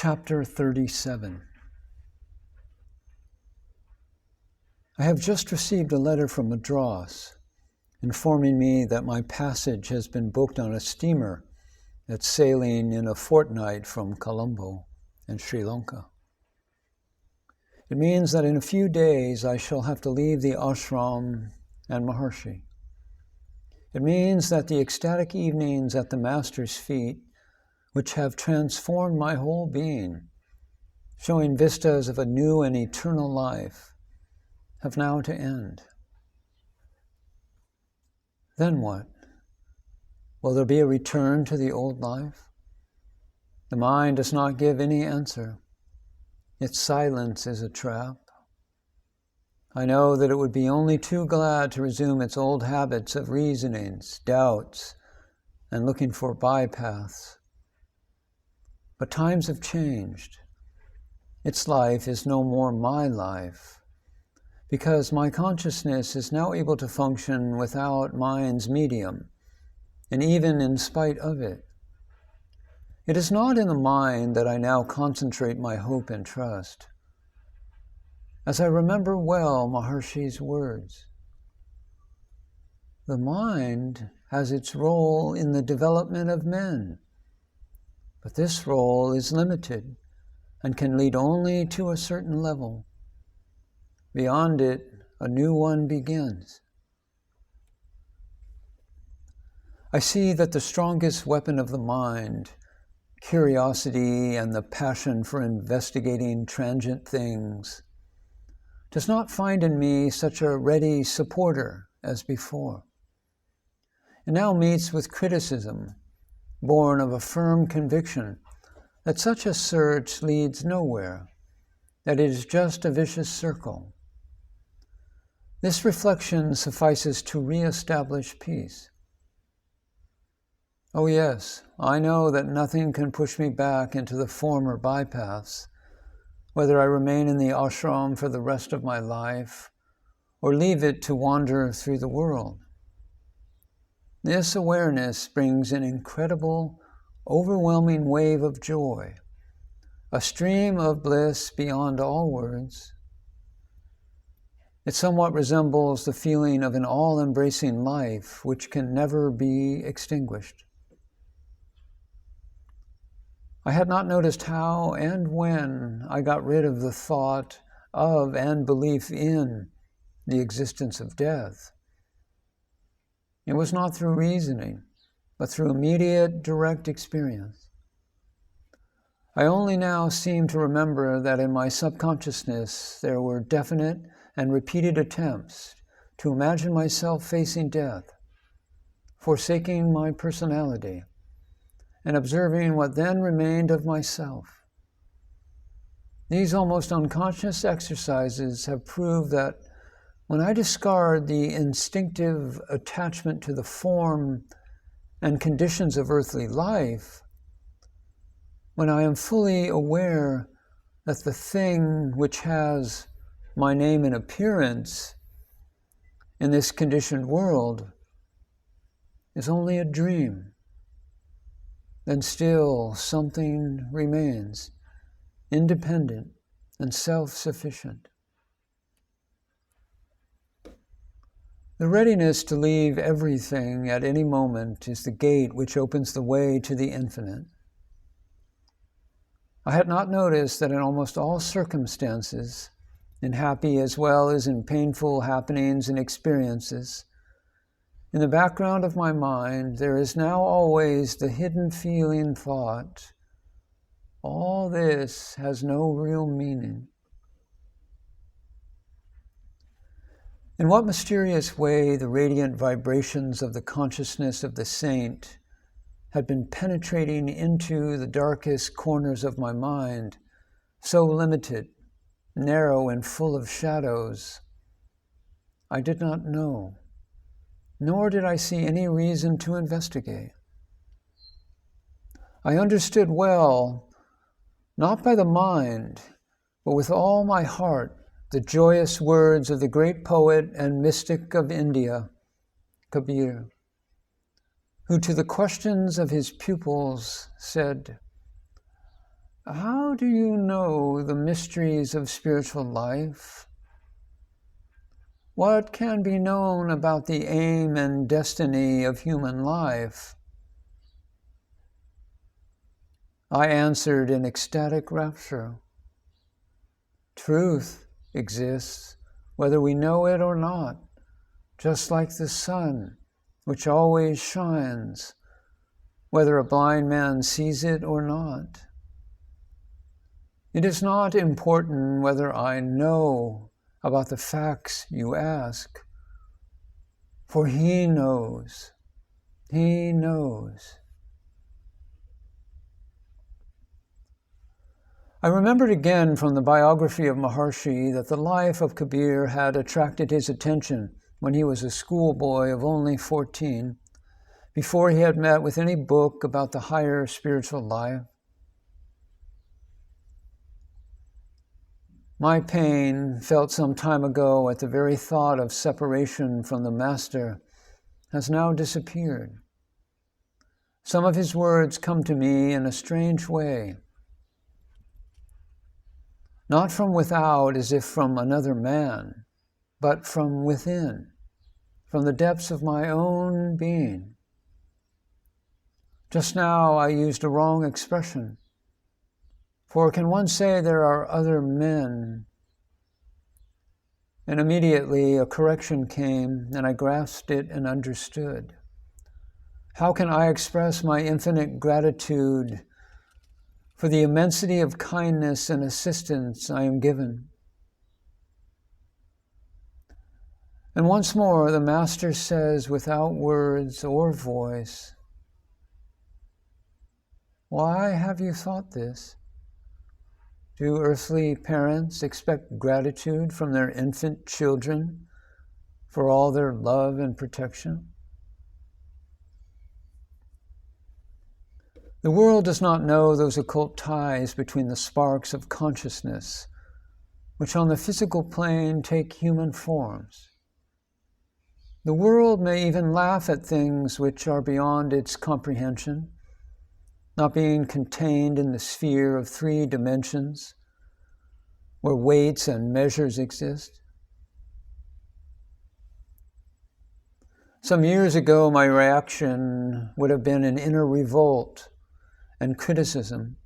Chapter 37. I have just received a letter from Madras informing me that my passage has been booked on a steamer that's sailing in a fortnight from Colombo in Sri Lanka. It means that in a few days I shall have to leave the ashram and Maharshi. It means that the ecstatic evenings at the Master's feet, which have transformed my whole being, showing vistas of a new and eternal life, have now to end. Then what? Will there be a return to the old life? The mind does not give any answer. Its silence is a trap. I know that it would be only too glad to resume its old habits of reasonings, doubts, and looking for bypaths. But times have changed. Its life is no more my life, because my consciousness is now able to function without mind's medium, and even in spite of it. It is not in the mind that I now concentrate my hope and trust. As I remember well Maharshi's words, the mind has its role in the development of men, but this role is limited and can lead only to a certain level. Beyond it, a new one begins. I see that the strongest weapon of the mind, curiosity and the passion for investigating transient things, does not find in me such a ready supporter as before. It now meets with criticism, born of a firm conviction that such a search leads nowhere, that it is just a vicious circle. This reflection suffices to re-establish peace. Oh yes, I know that nothing can push me back into the former bypaths, whether I remain in the ashram for the rest of my life or leave it to wander through the world. This awareness brings an incredible, overwhelming wave of joy, a stream of bliss beyond all words. It somewhat resembles the feeling of an all-embracing life which can never be extinguished. I had not noticed how and when I got rid of the thought of and belief in the existence of death. It was not through reasoning, but through immediate, direct experience. I only now seem to remember that in my subconsciousness there were definite and repeated attempts to imagine myself facing death, forsaking my personality, and observing what then remained of myself. These almost unconscious exercises have proved that when I discard the instinctive attachment to the form and conditions of earthly life, when I am fully aware that the thing which has my name and appearance in this conditioned world is only a dream, then still something remains, independent and self-sufficient. The readiness to leave everything at any moment is the gate which opens the way to the infinite. I had not noticed that in almost all circumstances, in happy as well as in painful happenings and experiences, in the background of my mind, there is now always the hidden feeling thought, all this has no real meaning. In what mysterious way the radiant vibrations of the consciousness of the saint had been penetrating into the darkest corners of my mind, so limited, narrow, and full of shadows, I did not know, nor did I see any reason to investigate. I understood well, not by the mind, but with all my heart, the joyous words of the great poet and mystic of India, Kabir, who to the questions of his pupils said, how do you know the mysteries of spiritual life? What can be known about the aim and destiny of human life? I answered in ecstatic rapture. Truth exists, whether we know it or not, just like the sun, which always shines, whether a blind man sees it or not. It is not important whether I know about the facts you ask, for He knows. He knows. I remembered again from the biography of Maharshi that the life of Kabir had attracted his attention when he was a schoolboy of only 14, before he had met with any book about the higher spiritual life. My pain, felt some time ago at the very thought of separation from the Master, has now disappeared. Some of his words come to me in a strange way, not from without as if from another man, but from within, from the depths of my own being. Just now I used a wrong expression, for can one say there are other men? And immediately a correction came, and I grasped it and understood. How can I express my infinite gratitude for the immensity of kindness and assistance I am given? And once more the Master says without words or voice, "Why have you thought this? Do earthly parents expect gratitude from their infant children for all their love and protection?" The world does not know those occult ties between the sparks of consciousness, which on the physical plane take human forms. The world may even laugh at things which are beyond its comprehension, not being contained in the sphere of 3 dimensions, where weights and measures exist. Some years ago, my reaction would have been an inner revolt and criticism.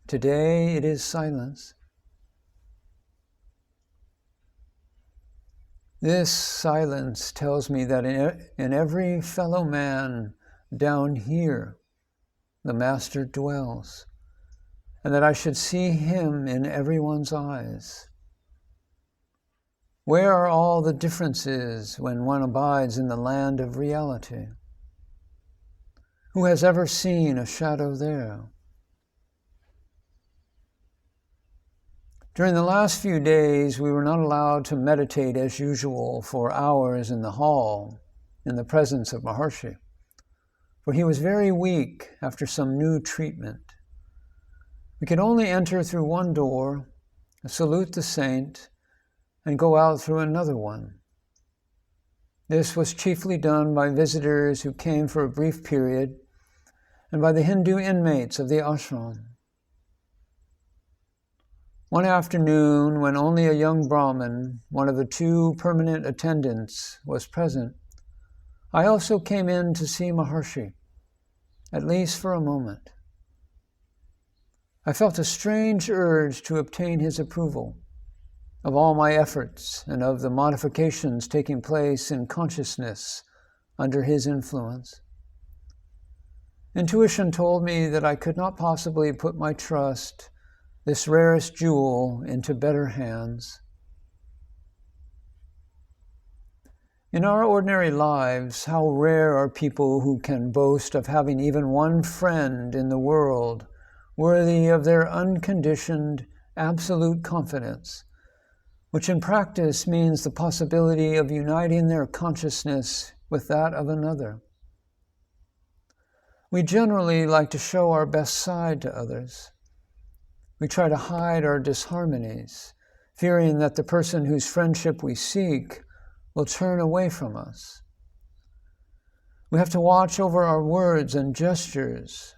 Today, it is silence. This silence tells me that in every fellow man down here, the Master dwells, and that I should see Him in everyone's eyes. Where are all the differences when one abides in the land of reality? Who has ever seen a shadow there? During the last few days, we were not allowed to meditate as usual for hours in the hall in the presence of Maharshi, for he was very weak after some new treatment. We could only enter through one door, salute the saint, and go out through another one. This was chiefly done by visitors who came for a brief period and by the Hindu inmates of the ashram. One afternoon, when only a young Brahmin, one of the 2 permanent attendants, was present, I also came in to see Maharshi, at least for a moment. I felt a strange urge to obtain his approval of all my efforts and of the modifications taking place in consciousness under his influence. Intuition told me that I could not possibly put my trust, this rarest jewel, into better hands. In our ordinary lives, how rare are people who can boast of having even one friend in the world worthy of their unconditioned, absolute confidence, which in practice means the possibility of uniting their consciousness with that of another. We generally like to show our best side to others. We try to hide our disharmonies, fearing that the person whose friendship we seek will turn away from us. We have to watch over our words and gestures,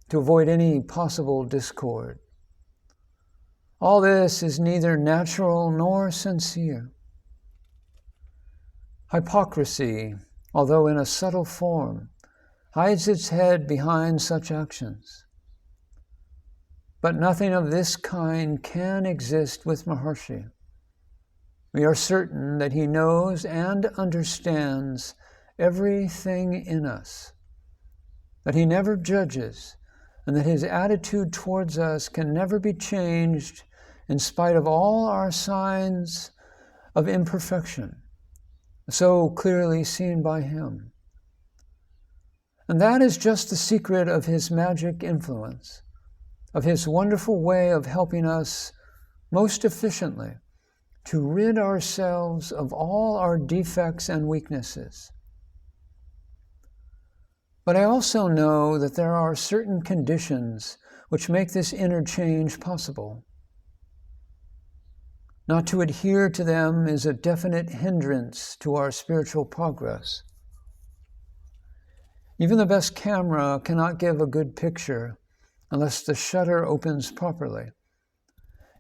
to avoid any possible discord. All this is neither natural nor sincere. Hypocrisy, although in a subtle form, hides its head behind such actions. But nothing of this kind can exist with Maharshi. We are certain that he knows and understands everything in us, that he never judges, and that his attitude towards us can never be changed in spite of all our signs of imperfection, so clearly seen by him. And that is just the secret of his magic influence, of his wonderful way of helping us most efficiently to rid ourselves of all our defects and weaknesses. But I also know that there are certain conditions which make this interchange possible. Not to adhere to them is a definite hindrance to our spiritual progress. Even the best camera cannot give a good picture unless the shutter opens properly.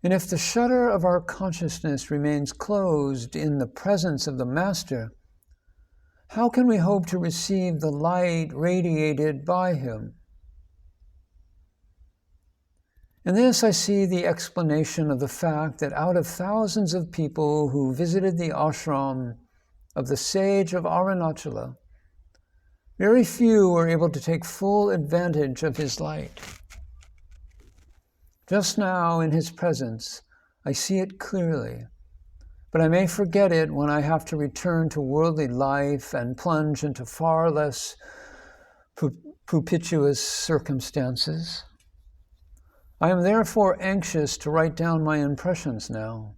And if the shutter of our consciousness remains closed in the presence of the Master, how can we hope to receive the light radiated by him? In this, I see the explanation of the fact that out of thousands of people who visited the ashram of the sage of Arunachala, very few were able to take full advantage of his light. Just now, in his presence, I see it clearly, but I may forget it when I have to return to worldly life and plunge into far less propitious circumstances. I am therefore anxious to write down my impressions now.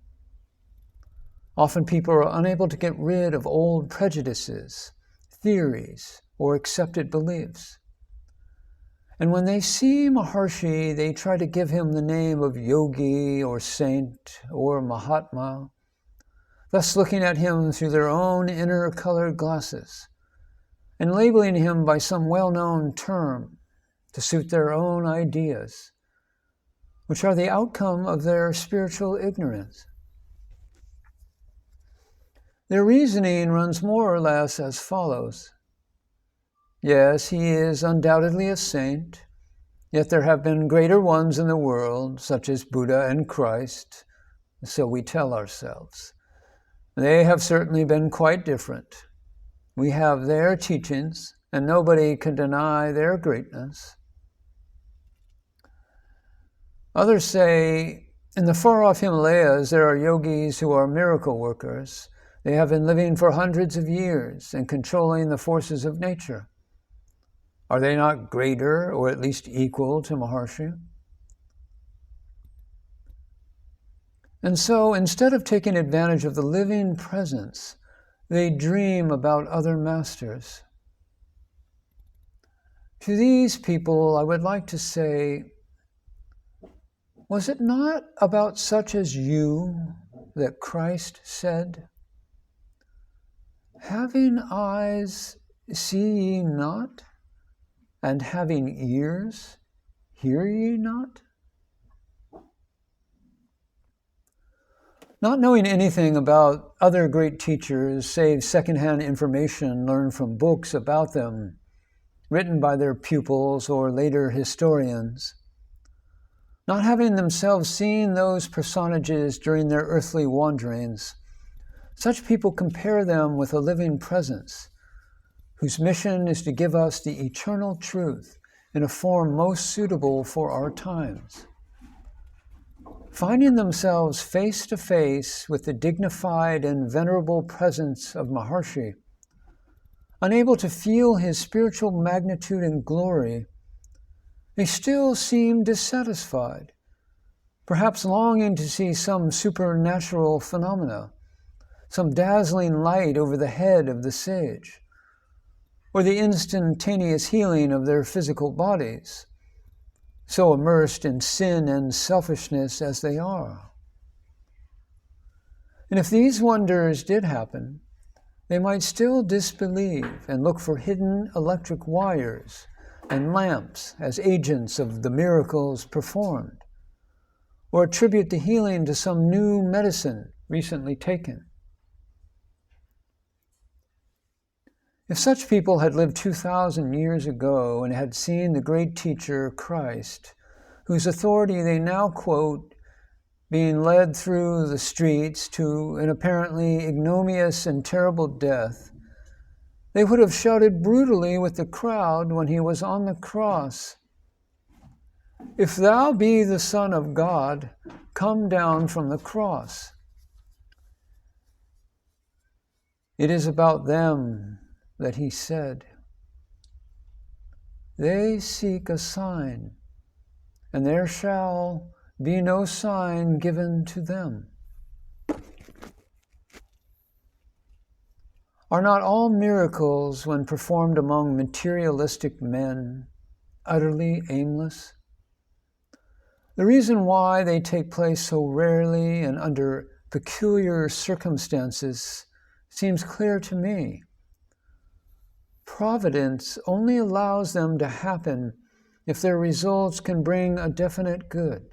Often people are unable to get rid of old prejudices, theories, or accepted beliefs. And when they see Maharshi, they try to give him the name of yogi or saint or Mahatma, thus looking at him through their own inner colored glasses and labeling him by some well-known term to suit their own ideas, which are the outcome of their spiritual ignorance. Their reasoning runs more or less as follows. Yes, he is undoubtedly a saint, yet there have been greater ones in the world, such as Buddha and Christ, so we tell ourselves. They have certainly been quite different. We have their teachings, and nobody can deny their greatness. Others say, in the far-off Himalayas, there are yogis who are miracle workers. They have been living for hundreds of years and controlling the forces of nature. Are they not greater, or at least equal, to Maharshi? And so, instead of taking advantage of the living presence, they dream about other masters. To these people, I would like to say, was it not about such as you that Christ said, "Having eyes, see ye not? And having ears, hear ye not?" Not knowing anything about other great teachers, save secondhand information learned from books about them, written by their pupils or later historians, not having themselves seen those personages during their earthly wanderings, such people compare them with a living presence, whose mission is to give us the eternal truth in a form most suitable for our times. Finding themselves face to face with the dignified and venerable presence of Maharshi, unable to feel his spiritual magnitude and glory, they still seem dissatisfied, perhaps longing to see some supernatural phenomena, some dazzling light over the head of the sage, or the instantaneous healing of their physical bodies, so immersed in sin and selfishness as they are. And if these wonders did happen, they might still disbelieve and look for hidden electric wires and lamps as agents of the miracles performed, or attribute the healing to some new medicine recently taken. If such people had lived 2,000 years ago and had seen the great teacher, Christ, whose authority they now quote, being led through the streets to an apparently ignominious and terrible death, they would have shouted brutally with the crowd when he was on the cross, "If thou be the Son of God, come down from the cross." It is about them that he said, "They seek a sign, and there shall be no sign given to them." Are not all miracles, when performed among materialistic men, utterly aimless? The reason why they take place so rarely and under peculiar circumstances seems clear to me. Providence only allows them to happen if their results can bring a definite good.